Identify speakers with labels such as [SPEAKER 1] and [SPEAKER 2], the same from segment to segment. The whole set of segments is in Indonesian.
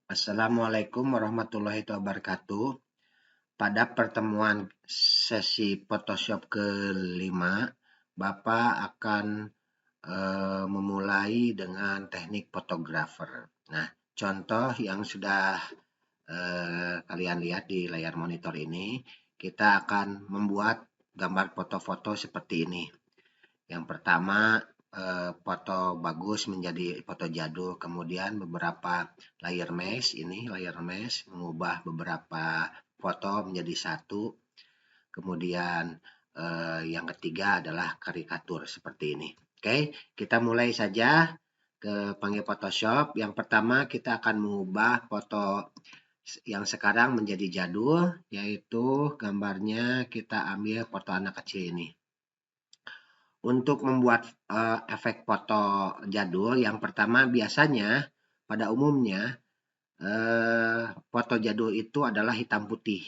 [SPEAKER 1] Assalamualaikum warahmatullahi wabarakatuh. Pada pertemuan sesi Photoshop kelima, Bapak akan memulai dengan teknik fotografer. Nah, contoh yang sudah kalian lihat di layar monitor ini, kita akan membuat gambar foto-foto seperti ini. Yang pertama, foto bagus menjadi foto jadul, kemudian beberapa layer mesh, ini layer mesh mengubah beberapa foto menjadi satu, kemudian yang ketiga adalah karikatur seperti ini. Oke, kita mulai saja ke panggil Photoshop. Yang pertama kita akan mengubah foto yang sekarang menjadi jadul, yaitu gambarnya kita ambil foto anak kecil ini. Untuk membuat efek foto jadul, yang pertama biasanya pada umumnya foto jadul itu adalah hitam putih,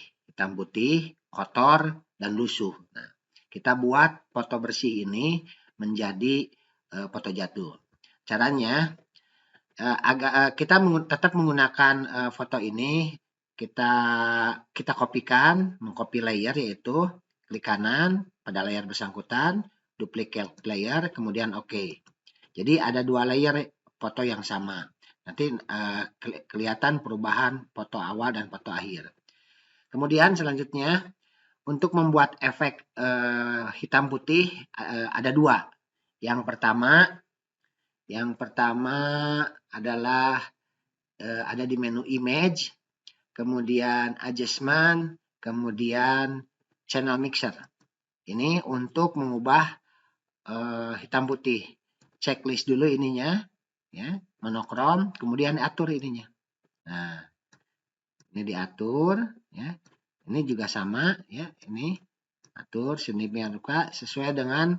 [SPEAKER 1] kotor dan lusuh. Nah, kita buat foto bersih ini menjadi foto jadul. Caranya kita tetap menggunakan foto ini, kita kopikan, mengcopy layer, yaitu klik kanan pada layar bersangkutan, duplicate layer, kemudian oke. Jadi ada dua layer foto yang sama. Nanti kelihatan perubahan foto awal dan foto akhir. Kemudian selanjutnya untuk membuat efek hitam putih ada dua. Yang pertama adalah ada di menu image, kemudian adjustment, kemudian channel mixer. Ini untuk mengubah hitam putih. Checklist dulu ininya, ya, monokrom, kemudian atur ininya. Nah, ini diatur, ya. Ini juga sama, ya. Ini atur sedemikian rupa sesuai dengan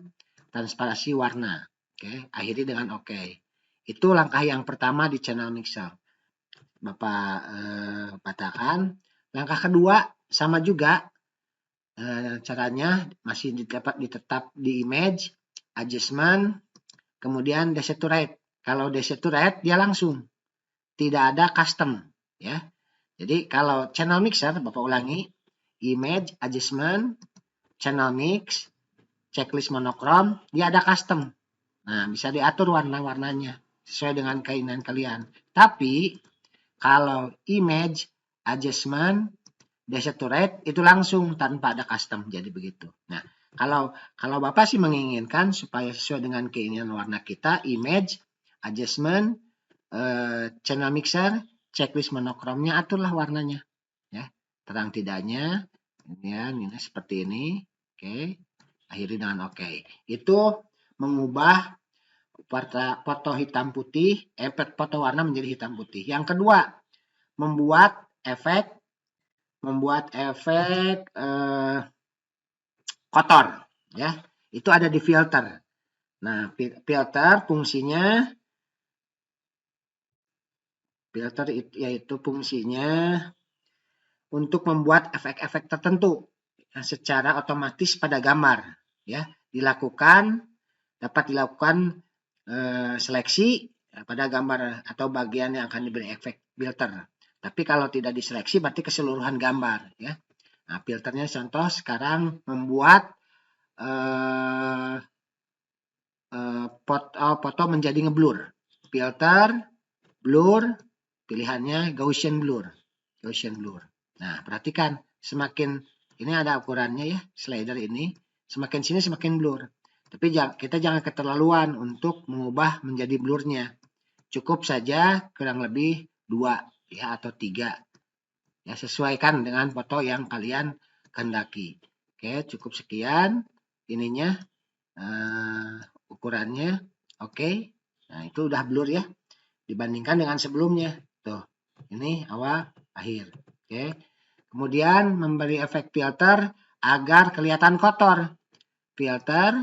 [SPEAKER 1] transparansi warna. Oke, akhiri dengan oke. Itu langkah yang pertama di channel mixer. Bapak katakan. Langkah kedua sama juga caranya, masih dapat ditetap di image, adjustment, kemudian desaturate. Kalau desaturate dia langsung, tidak ada custom, ya. Jadi kalau channel mixer, Bapak ulangi, image, adjustment, channel mix, checklist monokrom, dia ada custom. Nah, bisa diatur warna-warnanya sesuai dengan keinginan kalian. Tapi kalau image, adjustment, desaturate itu langsung tanpa ada custom, jadi begitu. Nah, kalau Bapak sih menginginkan supaya sesuai dengan keinginan warna kita, image, adjustment, channel mixer, checklist monokromnya, aturlah warnanya, ya. Terang tidaknya, ini seperti ini. Oke, akhiri dengan oke. Itu mengubah foto hitam putih, foto warna menjadi hitam putih. Yang kedua, membuat efek kotor, ya. Itu ada di filter. Nah, filter yaitu fungsinya untuk membuat efek-efek tertentu secara otomatis pada gambar, ya. Dapat dilakukan seleksi pada gambar atau bagian yang akan diberi efek filter. Tapi kalau tidak diseleksi berarti keseluruhan gambar, ya. Nah, filternya contoh sekarang membuat foto menjadi ngeblur. Filter, blur, pilihannya Gaussian blur. Nah, perhatikan, semakin ini ada ukurannya, ya, slider ini, semakin sini semakin blur. Tapi kita jangan keterlaluan untuk mengubah menjadi blurnya. Cukup saja kurang lebih 2, ya, atau 3. Ya, sesuaikan dengan foto yang kalian kehendaki. Oke, cukup sekian ininya, ukurannya. Oke. Nah, itu udah blur, ya, dibandingkan dengan sebelumnya. Tuh, ini awal akhir. Oke. Kemudian memberi efek filter agar kelihatan kotor. Filter,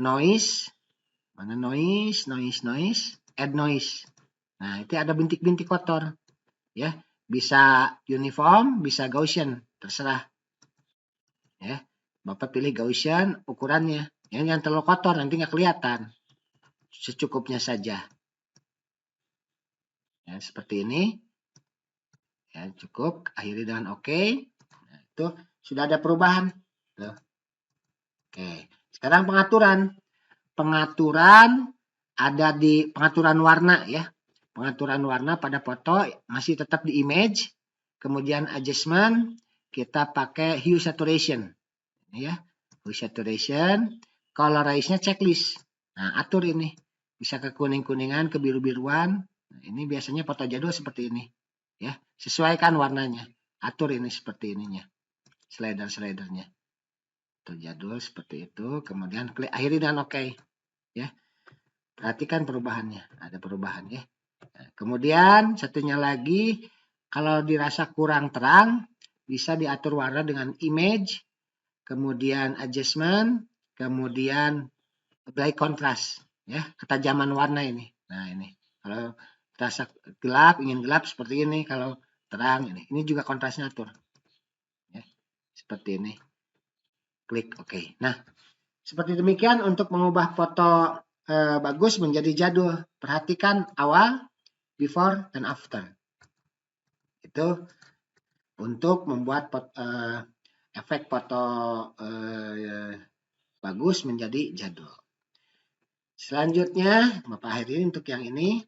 [SPEAKER 1] noise, mana noise, add noise. Nah, itu ada bintik-bintik kotor, ya. Bisa uniform, bisa Gaussian, terserah, ya. Bapak pilih Gaussian ukurannya. Yang terlalu kotor nanti nggak kelihatan. Secukupnya saja. Ya, seperti ini. Ya, cukup. Akhiri dengan oke. Nah, itu sudah ada perubahan. Tuh. Oke. Sekarang pengaturan. Pengaturan ada di pengaturan warna ya. Pengaturan warna pada foto masih tetap di image. Kemudian adjustment kita pakai hue saturation. Ini ya. Hue saturation. Colorize-nya checklist. Nah, atur ini. Bisa ke kuning-kuningan, ke biru-biruan. Nah, ini biasanya foto jadul seperti ini. Ya, sesuaikan warnanya. Atur ini seperti ininya. Slider-slidernya. Jadul seperti itu. Kemudian klik akhiri dengan oke. Ya. Perhatikan perubahannya. Ada perubahan ya. Nah, kemudian satunya lagi, kalau dirasa kurang terang, bisa diatur warna dengan image, kemudian adjustment, kemudian black contrast, ya, ketajaman warna ini. Nah ini, kalau terasa gelap, ingin gelap seperti ini, kalau terang ini juga kontrasnya atur, ya, seperti ini. Klik OK. Nah, seperti demikian untuk mengubah foto bagus menjadi jadul. Perhatikan awal, before, dan after. Itu untuk membuat efek foto bagus menjadi jadul. Selanjutnya, Bapak akhiri untuk yang ini,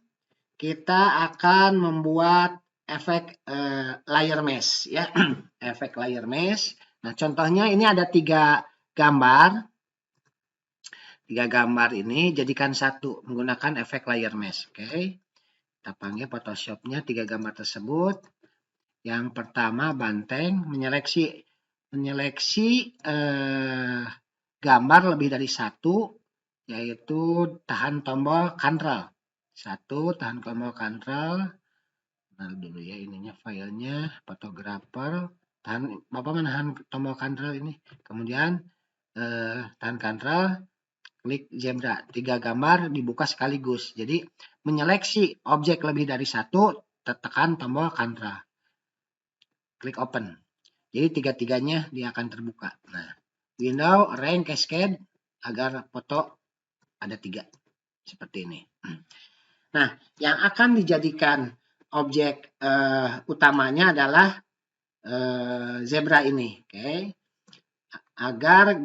[SPEAKER 1] kita akan membuat efek layer mesh ya. Efek layer mesh. Nah, contohnya ini ada 3 gambar. 3 gambar ini jadikan satu menggunakan efek layer mesh. Oke. Kita panggil Photoshop-nya 3 gambar tersebut. Yang pertama banteng menyeleksi gambar lebih dari satu, yaitu tahan tombol Ctrl. Satu, tahan tombol Ctrl. Nah dulu ya ininya filenya, fotografer. Bapak menahan tombol Ctrl ini. Kemudian tahan Ctrl, klik zebra. 3 gambar dibuka sekaligus. Jadi menyeleksi objek lebih dari satu, tekan tombol Ctrl. Klik open. Jadi tiga-tiganya dia akan terbuka. Nah, window arrange cascade agar foto ada 3 seperti ini. Nah, yang akan dijadikan objek utamanya adalah zebra ini, oke? Agar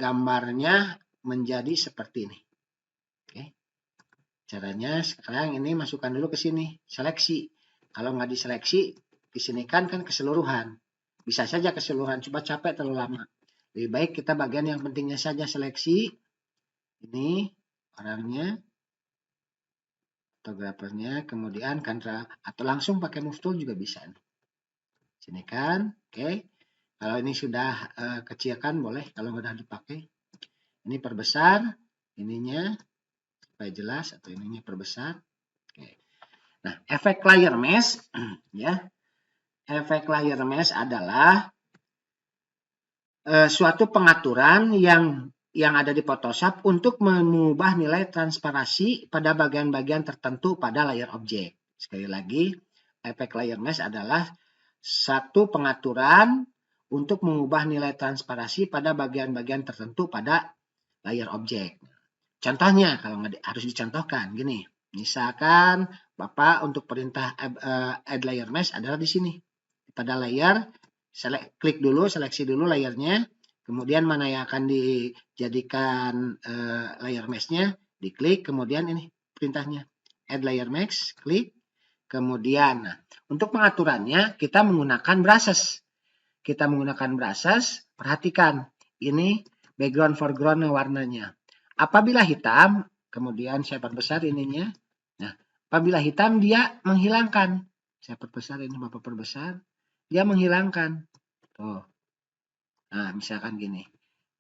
[SPEAKER 1] gambarnya menjadi seperti ini. Oke. Caranya sekarang ini masukkan dulu ke sini, seleksi. Kalau nggak diseleksi, di sini kan keseluruhan. Bisa saja keseluruhan, coba capek terlalu lama. Lebih baik kita bagian yang pentingnya saja seleksi. Ini orangnya, fotografernya, kemudian Ctrl atau langsung pakai move tool juga bisa. Sini kan, oke. Kalau ini sudah kecilkan boleh, kalau sudah dipakai. Ini perbesar, ininya supaya jelas atau ininya perbesar. Oke. Nah, efek layer mesh ya. Efek layer mesh adalah suatu pengaturan yang ada di Photoshop untuk mengubah nilai transparansi pada bagian-bagian tertentu pada layer objek. Sekali lagi, efek layer mesh adalah satu pengaturan untuk mengubah nilai transparansi pada bagian-bagian tertentu pada layer objek. Contohnya, kalau harus dicontohkan, gini. Misalkan Bapak untuk perintah add layer mesh adalah di sini. Pada layer, klik dulu, seleksi dulu layernya. Kemudian mana yang akan dijadikan layer mesh-nya, diklik. Kemudian ini perintahnya, add layer mesh, klik. Kemudian, nah, untuk pengaturannya kita menggunakan brushes. Kita menggunakan brushes, perhatikan. Ini background foreground warnanya. Apabila hitam, kemudian saya perbesar ininya. Nah, apabila hitam dia menghilangkan. Saya perbesar ini, Bapak perbesar. Dia menghilangkan. Tuh. Nah, misalkan gini.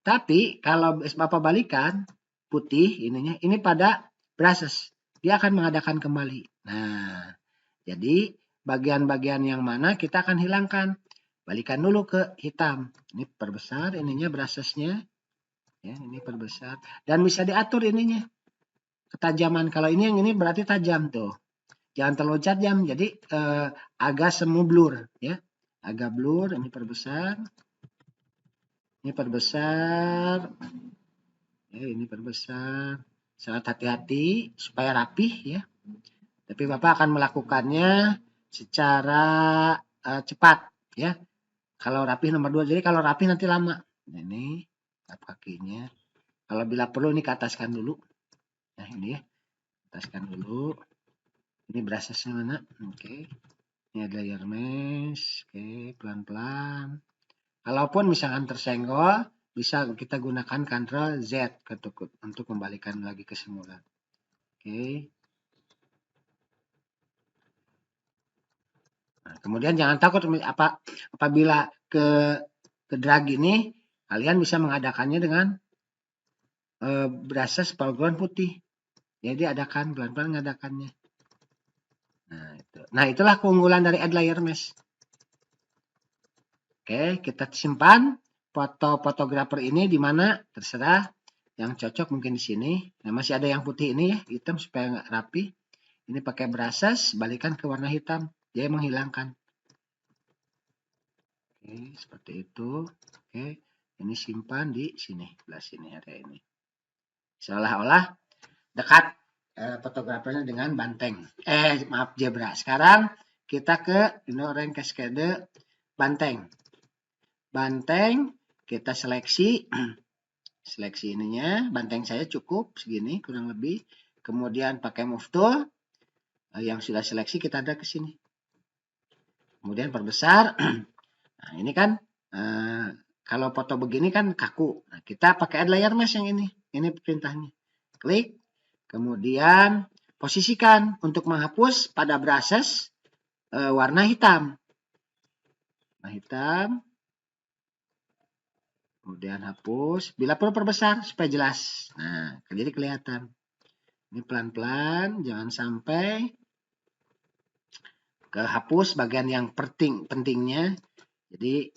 [SPEAKER 1] Tapi kalau Bapak balikan putih ininya, ini pada brushes. Dia akan mengadakan kembali. Nah, jadi bagian-bagian yang mana kita akan hilangkan. Balikan dulu ke hitam. Ini perbesar ininya brushesnya. Ya, ini perbesar. Dan bisa diatur ininya. Ketajaman. Kalau ini yang ini berarti tajam tuh. Jangan terlalu tajam. Jadi agak semu blur. Ya. Agak blur. Ini perbesar. Ini perbesar. Ya, ini perbesar. Sangat hati-hati supaya rapih ya. Tapi Bapak akan melakukannya secara cepat ya. Kalau rapi nomor 2, jadi kalau rapi nanti lama. Nah, ini tap kakinya. Kalau bila perlu ini ke ataskan dulu. Nah ini ya, ataskan dulu. Ini brushesnya mana? Oke. Ini ada layer mesh. Oke, pelan-pelan. Kalaupun misalkan tersenggol, bisa kita gunakan Ctrl Z untuk kembalikan lagi ke semula. Oke. Nah, kemudian jangan takut apabila ke drag ini, kalian bisa mengadakannya dengan brushes background putih. Jadi adakan pelan-pelan mengadakannya. Nah, itulah keunggulan dari Add Layer Mesh. Oke, kita simpan foto fotografer ini di mana terserah. Yang cocok mungkin di sini. Nah, masih ada yang putih ini ya, hitam supaya nggak rapi. Ini pakai brushes, balikan ke warna hitam. Dia menghilangkan. Oke, seperti itu. Oke, ini simpan di sini, belah sini ada ini. Seolah-olah dekat fotografernya dengan banteng. Maaf, zebra. Sekarang kita ke Rank Cascade banteng. Banteng kita seleksi. Seleksi ininya, banteng saya cukup segini kurang lebih. Kemudian pakai move tool. Yang sudah seleksi kita ada ke sini. Kemudian perbesar. Nah, ini kan kalau foto begini kan kaku. Nah, kita pakai Add Layer Mesh yang ini. Ini perintahnya. Klik. Kemudian posisikan untuk menghapus pada brushes warna hitam. Warna hitam. Kemudian hapus. Bila perlu perbesar supaya jelas. Nah, jadi kelihatan. Ini pelan-pelan. Jangan sampai kehapus bagian yang pentingnya. Jadi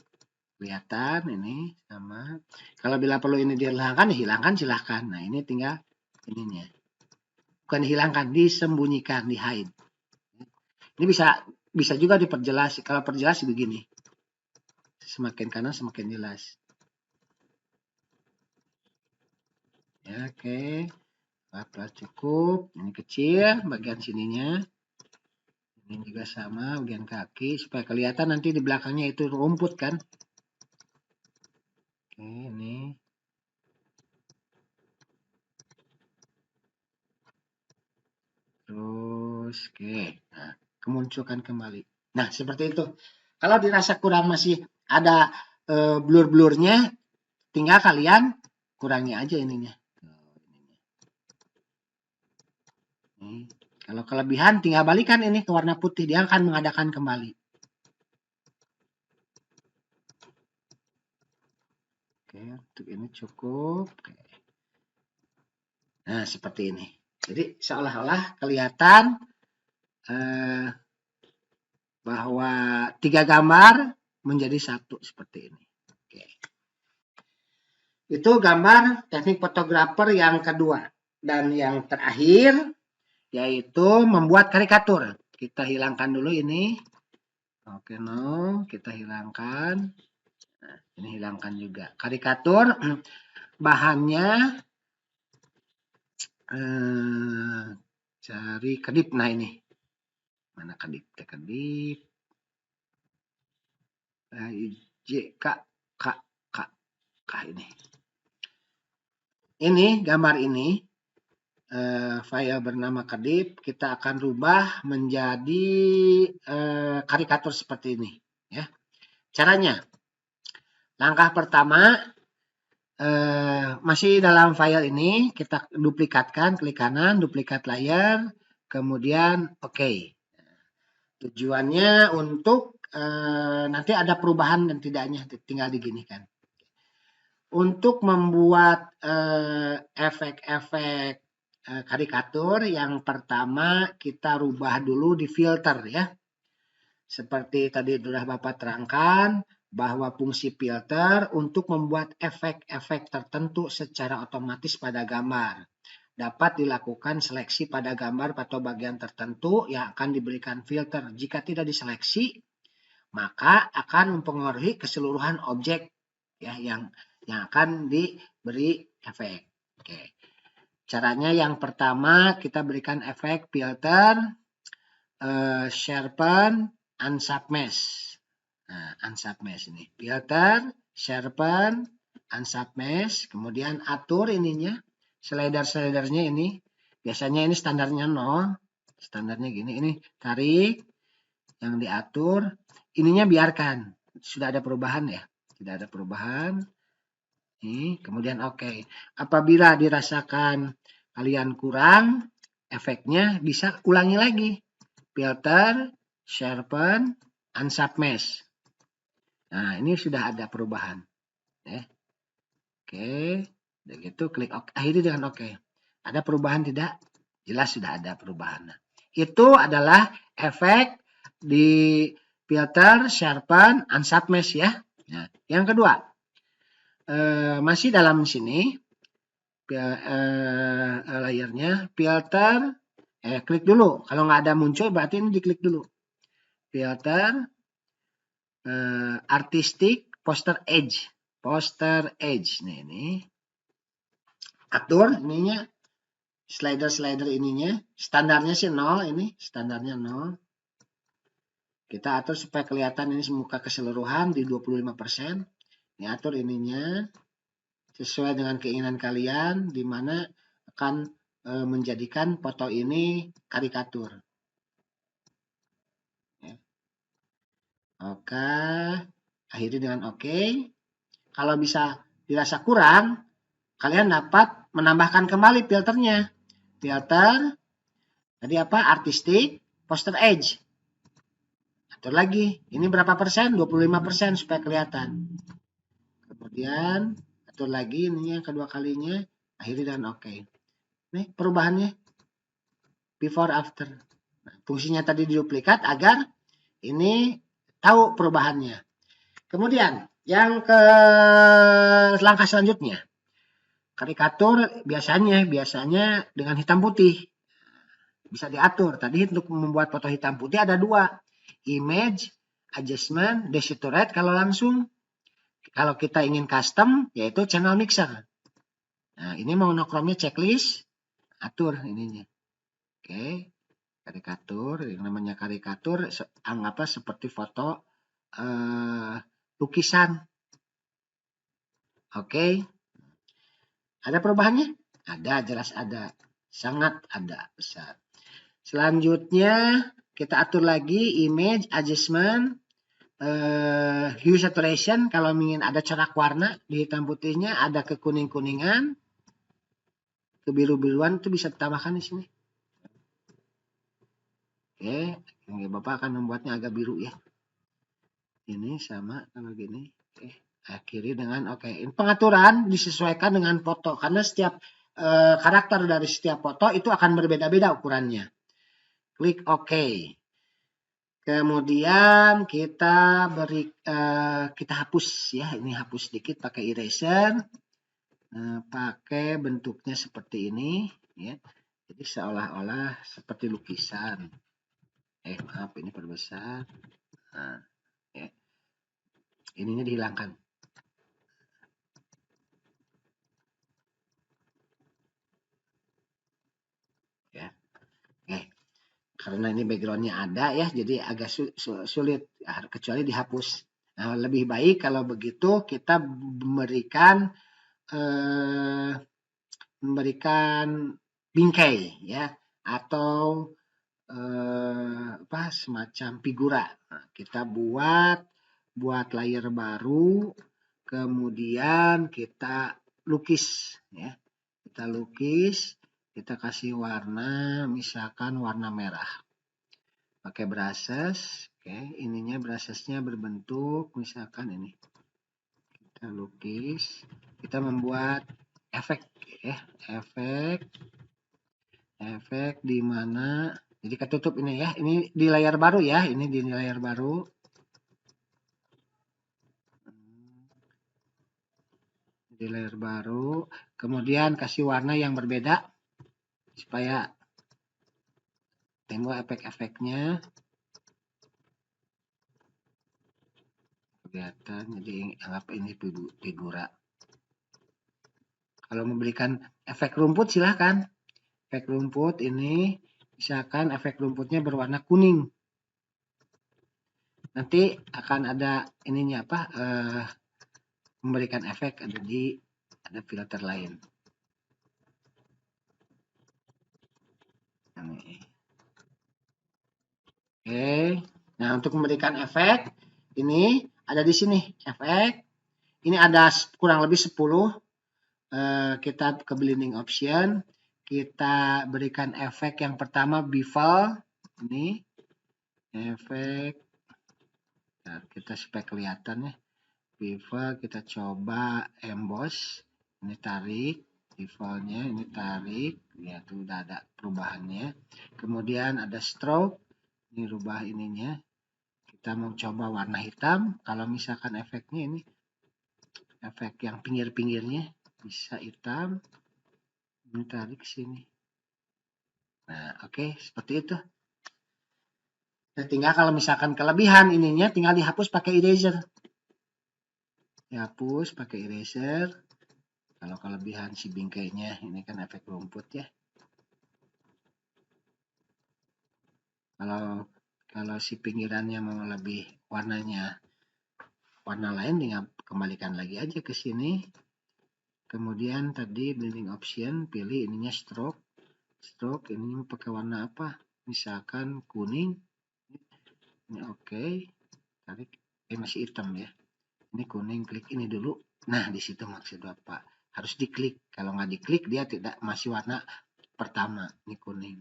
[SPEAKER 1] kelihatan ini sama. Kalau bila perlu ini dihilangkan, hilangkan silahkan. Nah, ini tinggal ininya. Bukan dihilangkan, disembunyikan, di hide. Ini bisa juga diperjelas. Kalau perjelas begini. Semakin kanan semakin jelas. Ya, oke. Plus cukup. Ini kecil bagian sininya. Ini juga sama bagian kaki supaya kelihatan nanti di belakangnya itu rumput kan. Oke, ini. Terus, oke. Nah, kemunculkan kembali. Nah, seperti itu. Kalau dirasa kurang masih ada blur-blurnya, tinggal kalian kurangi aja ininya. Nih, kalau kelebihan tinggal balikan ini ke warna putih, dia akan mengadakan kembali. Oke, untuk ini cukup. Oke. Nah, seperti ini. Jadi seolah-olah kelihatan bahwa 3 gambar menjadi satu seperti ini. Oke. Itu gambar teknik fotografer yang kedua. Dan yang terakhir yaitu membuat karikatur. Kita hilangkan dulu ini. Oke, no, kita hilangkan. Nah, ini hilangkan juga. Karikatur bahannya cari kedip. Nah, ini. Mana kedip? Kedip. K ini. Ini gambar ini file bernama kedip kita akan rubah menjadi karikatur seperti ini ya. Caranya, langkah pertama masih dalam file ini kita duplikatkan, klik kanan, duplikat layer, kemudian oke. Tujuannya untuk nanti ada perubahan dan tidaknya, tinggal diginikan. Untuk membuat efek-efek karikatur, yang pertama kita rubah dulu di filter ya. Seperti tadi sudah Bapak terangkan bahwa fungsi filter untuk membuat efek-efek tertentu secara otomatis pada gambar. Dapat dilakukan seleksi pada gambar atau bagian tertentu yang akan diberikan filter. Jika tidak diseleksi, maka akan mempengaruhi keseluruhan objek ya yang akan diberi efek. Oke. Caranya yang pertama kita berikan efek filter. sharpen, unsubmesh. Nah, unsubmesh ini. Filter, sharpen, unsubmesh. Kemudian atur ininya. Slider-slidernya ini. Biasanya ini standarnya 0. Standarnya gini. Ini tarik. Yang diatur. Ininya biarkan. Sudah ada perubahan ya. Tidak ada perubahan. Ini. Kemudian oke. Apabila dirasakan kalian kurang efeknya, bisa ulangi lagi. Filter, sharpen, unsubmesh. Nah, ini sudah ada perubahan. Ya. Oke, udah gitu klik OK. Akhiri dengan OK. Ada perubahan tidak? Jelas sudah ada perubahan. Nah, itu adalah efek di filter, sharpen, unsubmesh ya. Nah, yang kedua, masih dalam sini layernya filter. Klik dulu. Kalau nggak ada muncul berarti ini diklik dulu. Filter, artistic, poster edge. Poster edge. Nih, ini. Atur ininya. Slider-slider ininya. Standarnya sih 0 ini. Standarnya 0. Kita atur supaya kelihatan ini muka keseluruhan di 25%. Ini atur ininya. Sesuai dengan keinginan kalian. Dimana akan menjadikan foto ini karikatur. Ya. Oke. Akhiri dengan oke. Kalau bisa dirasa kurang, kalian dapat menambahkan kembali filternya. Filter, tadi apa? Artistic, poster edge. Atur lagi, ini berapa persen? 25% supaya kelihatan. Kemudian, atur lagi, ini yang kedua kalinya, akhiri dengan oke. Nih perubahannya, before after. Nah, fungsinya tadi diduplikat agar ini tahu perubahannya. Kemudian, yang ke langkah selanjutnya. Karikatur biasanya dengan hitam putih. Bisa diatur. Tadi untuk membuat foto hitam putih ada 2. Image, adjustment, desaturate kalau langsung. Kalau kita ingin custom, yaitu channel mixer. Nah, ini monochrome checklist. Atur ininya. Oke. Karikatur. Yang namanya karikatur, anggaplah seperti foto lukisan. Oke. Ada perubahannya? Ada, jelas ada. Sangat ada, besar. Selanjutnya kita atur lagi image, adjustment, hue saturation. Kalau ingin ada corak warna di hitam putihnya, ada ke kuning-kuningan, ke biru-biruan itu bisa ditambahkan di sini. Oke, Bapak akan membuatnya agak biru ya. Ini sama kalau gini. Oke, akhiri dengan oke. Ini pengaturan disesuaikan dengan foto karena setiap karakter dari setiap foto itu akan berbeda-beda ukurannya. Klik OK. Kemudian kita kita hapus ya. Ini hapus sedikit pakai eraser. Pakai bentuknya seperti ini ya. Jadi seolah-olah seperti lukisan. Maaf ini perbesar. Nah, ya. Ininya dihilangkan. Ya. Karena ini backgroundnya ada ya, jadi agak sulit kecuali dihapus. Nah, lebih baik kalau begitu kita memberikan bingkai ya atau semacam figura. Nah, kita buat layer baru, kemudian kita lukis ya. Kita lukis. Kita kasih warna, misalkan warna merah. Pakai brushes, oke. Ininya brushesnya berbentuk, misalkan ini. Kita lukis, kita membuat efek, ya. Efek di mana, jadi ketutup ini ya. Ini di layar baru ya, ini di layar baru. Di layar baru, kemudian kasih warna yang berbeda supaya timbul efek-efeknya kelihatan. Jadi anggap ini figura. Kalau memberikan efek rumput silahkan. Efek rumput ini Misalkan efek rumputnya berwarna kuning. Nanti akan ada ininya apa? Memberikan efek ada filter lain. Oke. Nah, untuk memberikan efek ini ada di sini efek. Ini ada kurang lebih 10. Kita ke blending option. Kita berikan efek yang pertama bevel. Ini efek. Nah, kita supaya kelihatan ya. Bevel kita coba emboss. Ini tarik. Bevelnya ini tarik. Ya, itu udah ada perubahannya. Kemudian ada stroke. Ini rubah ininya. Kita mau coba warna hitam. Kalau misalkan efeknya ini efek yang pinggir-pinggirnya bisa hitam. Ini tarik ke sini. Nah, oke, seperti itu. Nah, tinggal kalau misalkan kelebihan ininya tinggal dihapus pakai eraser. Dihapus pakai eraser. Kalau kelebihan si bingkainya, ini kan efek rumput ya. Kalau si pinggirannya mau lebih warnanya warna lain, tinggal kembalikan lagi aja ke sini. Kemudian tadi blending option, pilih ininya stroke. Stroke ini pakai warna apa? Misalkan kuning. Ini oke. Tarik. Masih hitam ya. Ini kuning, klik ini dulu. Nah, di situ maksud Bapak. Harus diklik. Kalau nggak diklik, dia tidak masih warna pertama. Ini kuning.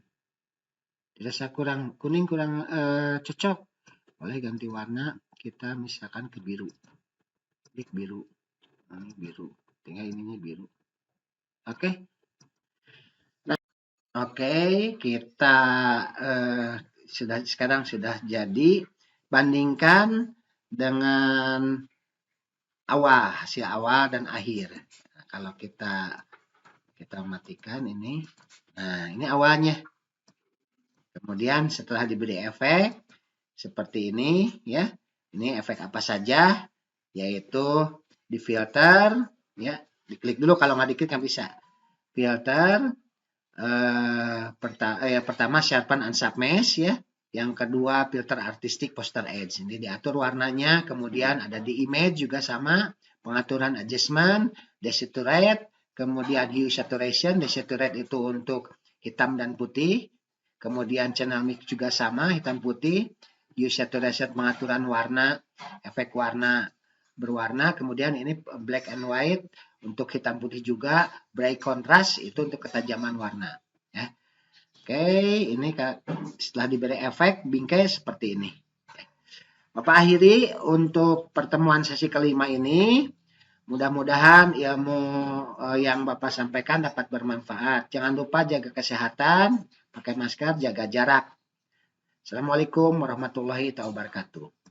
[SPEAKER 1] Dirasa kuning kurang cocok. Boleh ganti warna. Kita misalkan ke biru. Klik biru. Ini biru. Tinggal ininya biru. Oke. Nah, oke. Kita sekarang sudah jadi. Bandingkan dengan hasil awal dan akhir. Nah, kalau kita matikan ini. Nah, ini awalnya. Kemudian setelah diberi efek seperti ini ya. Ini efek apa saja? Yaitu di filter ya. Diklik dulu, kalau nggak diklik nggak bisa. Filter pertama sharpen unsharp mesh ya. Yang kedua filter artistic poster edge. Ini diatur warnanya, kemudian ada di image juga sama, pengaturan adjustment, desaturate, kemudian hue saturation. Desaturate itu untuk hitam dan putih. Kemudian channel mix juga sama, hitam putih. Hue saturation pengaturan warna, efek warna berwarna. Kemudian ini black and white untuk hitam putih juga. Bright contrast itu untuk ketajaman warna. Ya. Oke, ini setelah diberi efek bingkai seperti ini. Bapak akhiri untuk pertemuan sesi kelima ini. Mudah-mudahan ilmu yang Bapak sampaikan dapat bermanfaat. Jangan lupa jaga kesehatan, pakai masker, jaga jarak. Assalamualaikum warahmatullahi wabarakatuh.